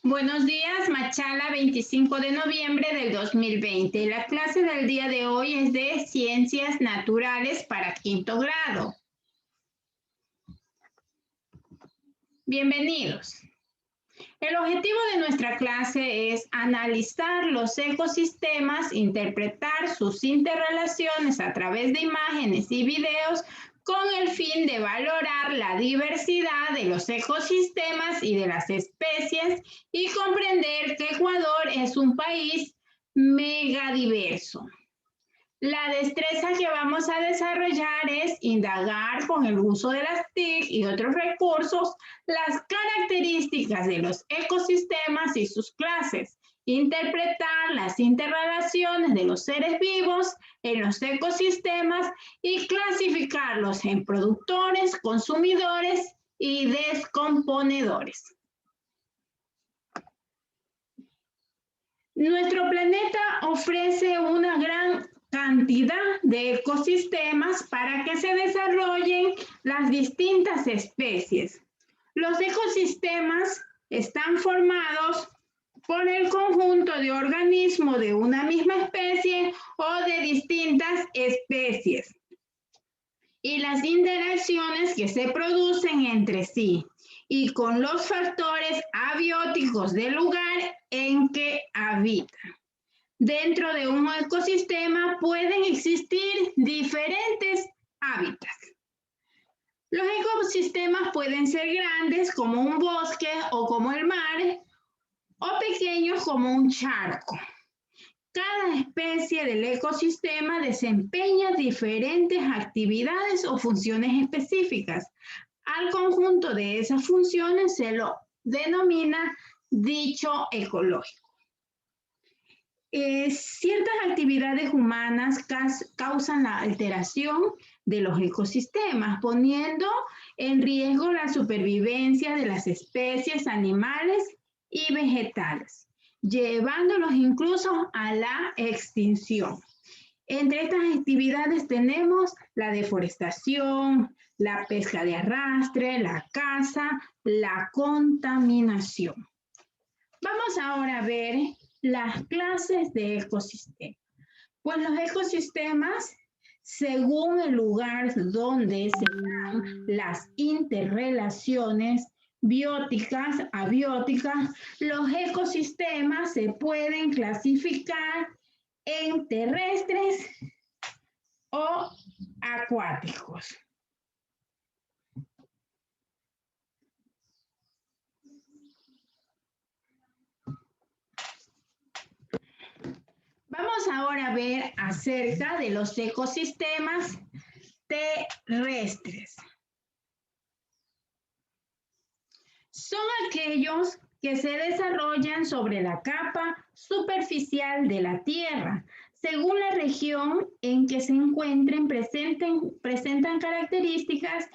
Buenos días, Machala, 25 de noviembre del 2020. La clase del día de hoy es de Ciencias Naturales para quinto grado. Bienvenidos. El objetivo de nuestra clase es analizar los ecosistemas, interpretar sus interrelaciones a través de imágenes y videos con el fin de valorar la diversidad de los ecosistemas y de las especies y comprender que Ecuador es un país megadiverso. La destreza que vamos a desarrollar es indagar con el uso de las TIC y otros recursos las características de los ecosistemas y sus clases, interpretar las interrelaciones de los seres vivos en los ecosistemas y clasificarlos en productores, consumidores y descomponedores. Nuestro planeta ofrece una gran cantidad de ecosistemas para que se desarrollen las distintas especies. Los ecosistemas están formados por el conjunto de organismos de una misma especie o de distintas especies y las interacciones que se producen entre sí y con los factores abióticos del lugar en que habitan. Dentro de un ecosistema pueden existir diferentes hábitats. Los ecosistemas pueden ser grandes como un bosque o como el mar, o pequeños como un charco. Cada especie del ecosistema desempeña diferentes actividades o funciones específicas. Al conjunto de esas funciones se lo denomina dicho ecológico. Ciertas actividades humanas causan la alteración de los ecosistemas, poniendo en riesgo la supervivencia de las especies animales y vegetales, llevándolos incluso a la extinción. Entre estas actividades tenemos la deforestación, la pesca de arrastre, la caza, la contaminación. Vamos ahora a ver las clases de ecosistemas. Pues los ecosistemas, según el lugar donde se dan las interrelaciones bióticas, abióticas, los ecosistemas se pueden clasificar en terrestres o acuáticos. Vamos ahora a ver acerca de los ecosistemas terrestres. Son aquellos que se desarrollan sobre la capa superficial de la Tierra. Según la región en que se encuentren, presentan características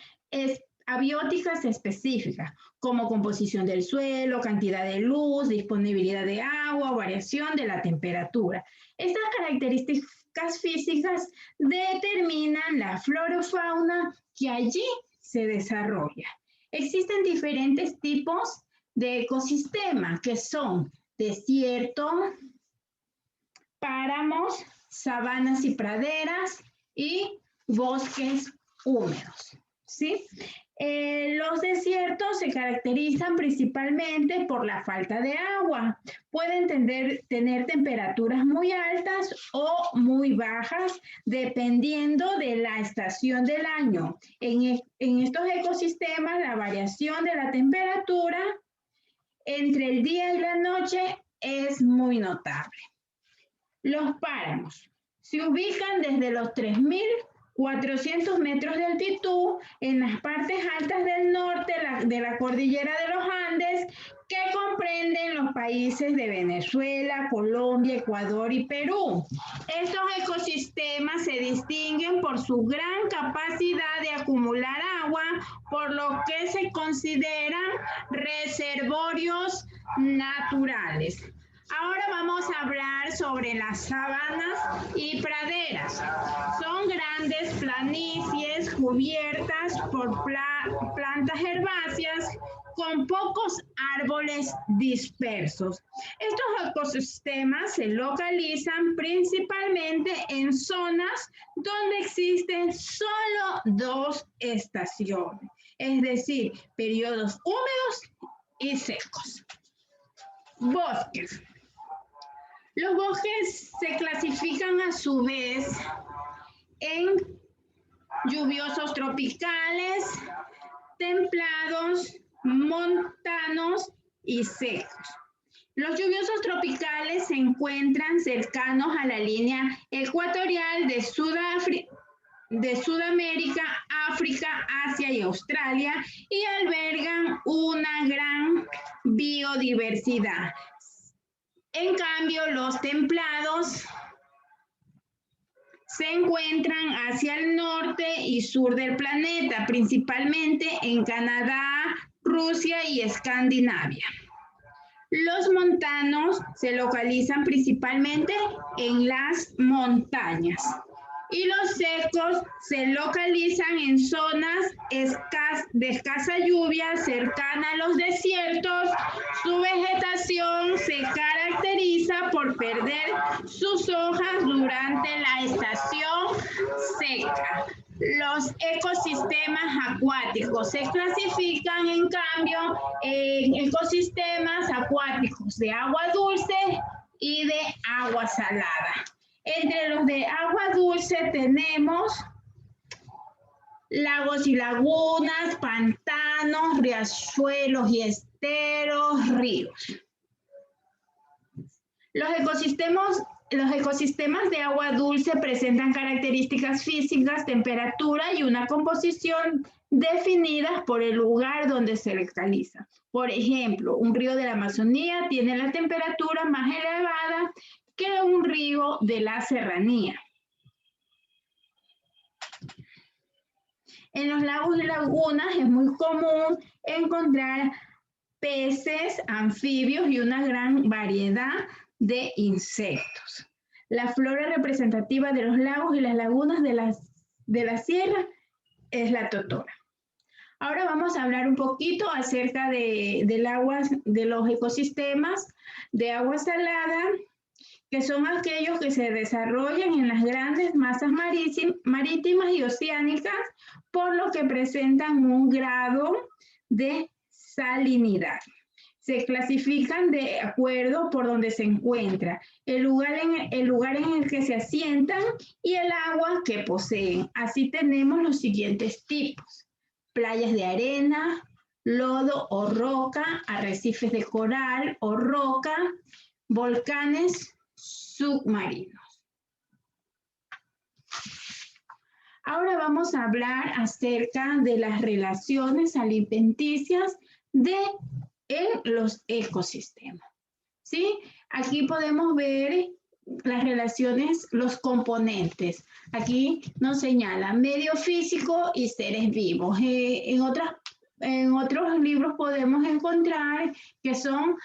abióticas específicas, como composición del suelo, cantidad de luz, disponibilidad de agua, variación de la temperatura. Estas características físicas determinan la flora o fauna que allí se desarrolla. Existen diferentes tipos de ecosistemas que son desierto, páramos, sabanas y praderas y bosques húmedos, ¿sí? Los desiertos se caracterizan principalmente por la falta de agua. Pueden tener temperaturas muy altas o muy bajas dependiendo de la estación del año. En estos ecosistemas, la variación de la temperatura entre el día y la noche es muy notable. Los páramos se ubican desde los 3.400 metros de altitud en las partes altas del norte de la cordillera de los Andes, que comprenden los países de Venezuela, Colombia, Ecuador y Perú. Estos ecosistemas se distinguen por su gran capacidad de acumular agua, por lo que se consideran reservorios naturales. Ahora vamos a hablar sobre las sabanas y praderas. Son grandes planicies cubiertas por plantas herbáceas con pocos árboles dispersos. Estos ecosistemas se localizan principalmente en zonas donde existen solo dos estaciones, es decir, periodos húmedos y secos. Bosques. Los bosques se clasifican a su vez en lluviosos tropicales, templados, montanos y secos. Los lluviosos tropicales se encuentran cercanos a la línea ecuatorial de Sudamérica, África, Asia y Australia y albergan una gran biodiversidad. En cambio, los templados se encuentran hacia el norte y sur del planeta, principalmente en Canadá, Rusia y Escandinavia. Los montanos se localizan principalmente en las montañas y los secos se localizan en zonas de escasa lluvia cercana a los desiertos. Su vegetación se caracteriza por perder sus hojas durante la estación seca. Los ecosistemas acuáticos se clasifican, en cambio, en ecosistemas acuáticos de agua dulce y de agua salada. Entre los de agua dulce tenemos lagos y lagunas, pantanos, riachuelos y esteros, ríos. Los ecosistemas de agua dulce presentan características físicas, temperatura y una composición definidas por el lugar donde se localiza. Por ejemplo, un río de la Amazonía tiene la temperatura más elevada que un río de la serranía. En los lagos y lagunas es muy común encontrar peces, anfibios y una gran variedad de insectos. La flora representativa de los lagos y las lagunas de la sierra es la totora. Ahora vamos a hablar un poquito acerca de los ecosistemas de agua salada, que son aquellos que se desarrollan en las grandes masas marítimas y oceánicas, por lo que presentan un grado de salinidad. Se clasifican de acuerdo por donde se encuentra, el lugar en el que se asientan y el agua que poseen. Así tenemos los siguientes tipos: playas de arena, lodo o roca, arrecifes de coral o roca, volcanes submarinos. Ahora vamos a hablar acerca de las relaciones alimenticias en los ecosistemas. ¿Sí? Aquí podemos ver las relaciones, los componentes. Aquí nos señala medio físico y seres vivos. En otros libros podemos encontrar que son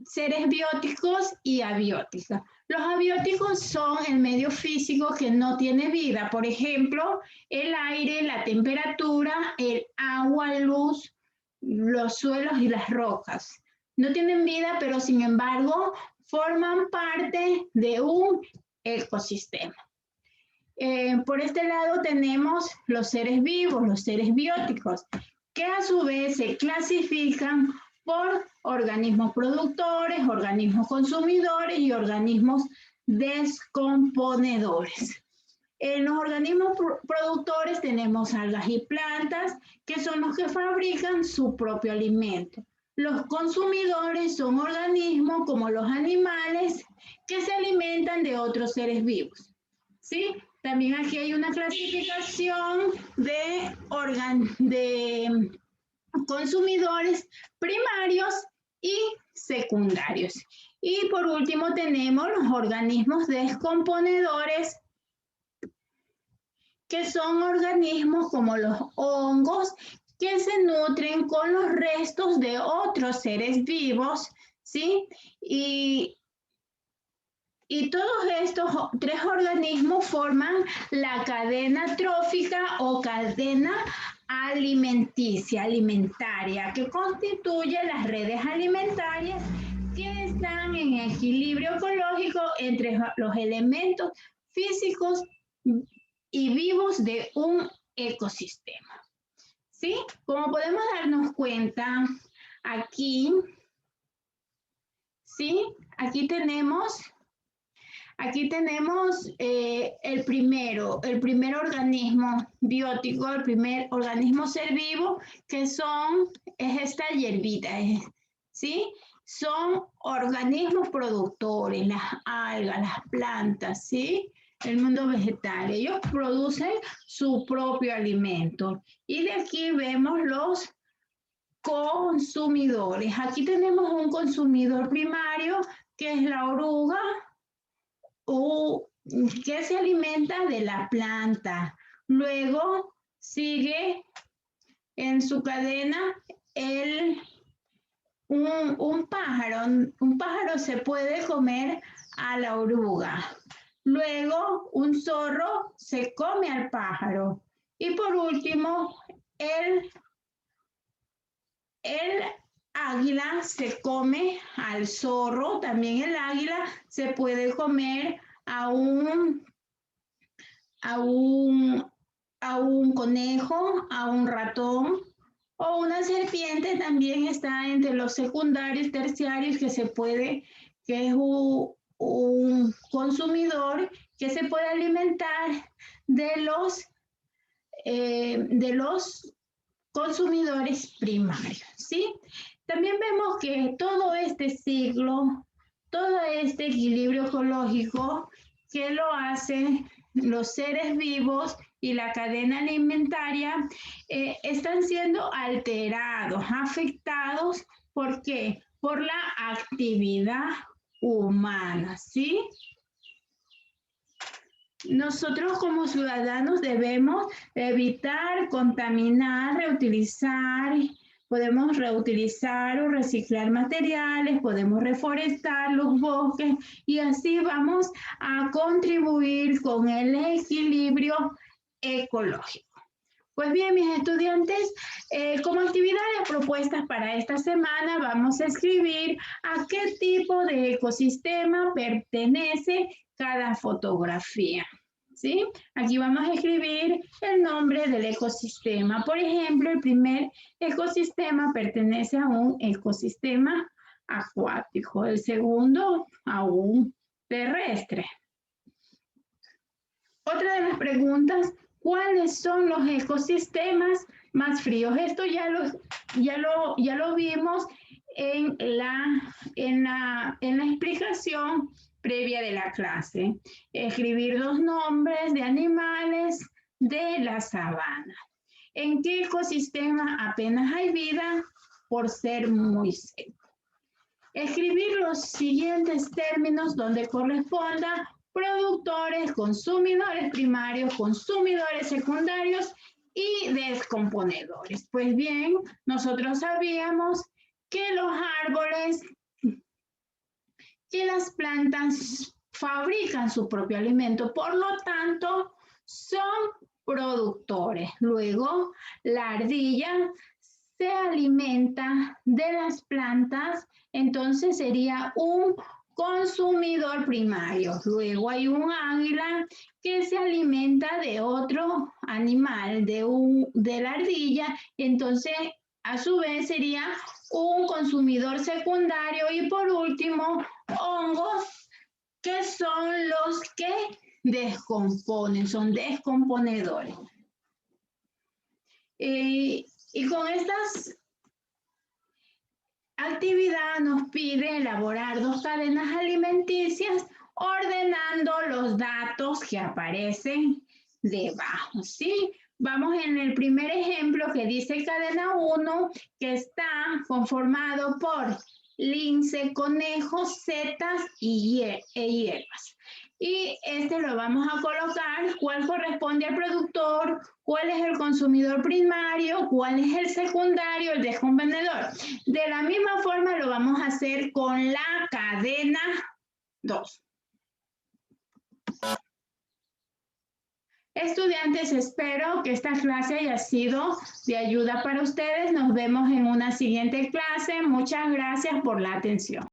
seres bióticos y abióticos. Los abióticos son el medio físico que no tiene vida. Por ejemplo, el aire, la temperatura, el agua, luz, los suelos y las rocas. No tienen vida, pero sin embargo forman parte de un ecosistema. Por este lado tenemos los seres vivos, los seres bióticos, que a su vez se clasifican por organismos productores, organismos consumidores y organismos descomponedores. En los organismos productores tenemos algas y plantas, que son los que fabrican su propio alimento. Los consumidores son organismos como los animales que se alimentan de otros seres vivos. ¿Sí? También aquí hay una clasificación de consumidores primarios y secundarios. Y por último tenemos los organismos descomponedores, que son organismos como los hongos, que se nutren con los restos de otros seres vivos, ¿sí? Y todos estos tres organismos forman la cadena trófica o cadena alimentaria, que constituye las redes alimentarias que están en equilibrio ecológico entre los elementos físicos y vivos de un ecosistema. ¿Sí? Como podemos darnos cuenta, aquí, ¿sí? Aquí tenemos el primer organismo biótico, el primer organismo ser vivo, que es esta hierbita, ¿sí? Son organismos productores, las algas, las plantas, ¿sí? El mundo vegetal. Ellos producen su propio alimento. Y de aquí vemos los consumidores. Aquí tenemos un consumidor primario, que es la oruga, que se alimenta de la planta. Luego sigue en su cadena un pájaro. Un pájaro se puede comer a la oruga. Luego un zorro se come al pájaro. Y por último, el águila se come al zorro. También el águila se puede comer a un conejo, a un ratón, o una serpiente. También está entre los secundarios, terciarios, que es un consumidor que se puede alimentar de los consumidores primarios, ¿sí? También vemos que todo este ciclo, todo este equilibrio ecológico, que lo hacen los seres vivos y la cadena alimentaria, están siendo alterados, afectados. ¿Por qué? Por la actividad humana, ¿sí? Nosotros como ciudadanos debemos evitar contaminar, reutilizar. Podemos reutilizar o reciclar materiales, podemos reforestar los bosques y así vamos a contribuir con el equilibrio ecológico. Pues bien, mis estudiantes, como actividades propuestas para esta semana, vamos a escribir a qué tipo de ecosistema pertenece cada fotografía, ¿sí? Aquí vamos a escribir el nombre del ecosistema. Por ejemplo, el primer ecosistema pertenece a un ecosistema acuático, el segundo a un terrestre. Otra de las preguntas: ¿cuáles son los ecosistemas más fríos? Esto ya lo vimos en la explicación previa de la clase. Escribir los nombres de animales de la sabana. ¿En qué ecosistema apenas hay vida? Por ser muy seco. Escribir los siguientes términos donde corresponda: productores, consumidores primarios, consumidores secundarios y descomponedores. Pues bien, nosotros sabíamos que los árboles, que las plantas fabrican su propio alimento, por lo tanto, son productores. Luego, la ardilla se alimenta de las plantas, entonces sería un consumidor primario. Luego hay un águila que se alimenta de otro animal, de la ardilla, entonces a su vez sería un consumidor secundario. Y por último, hongos, que son los que descomponen, son descomponedores. Y con estas actividades nos pide elaborar 2 cadenas alimenticias ordenando los datos que aparecen debajo, ¿sí? Vamos en el primer ejemplo que dice cadena 1, que está conformado por lince, conejos, setas e hierbas. y este lo vamos a colocar, cuál corresponde al productor, cuál es el consumidor primario, cuál es el secundario, el desconvendedor. De la misma forma lo vamos a hacer con la cadena 2. Estudiantes, espero que esta clase haya sido de ayuda para ustedes. Nos vemos en una siguiente clase. Muchas gracias por la atención.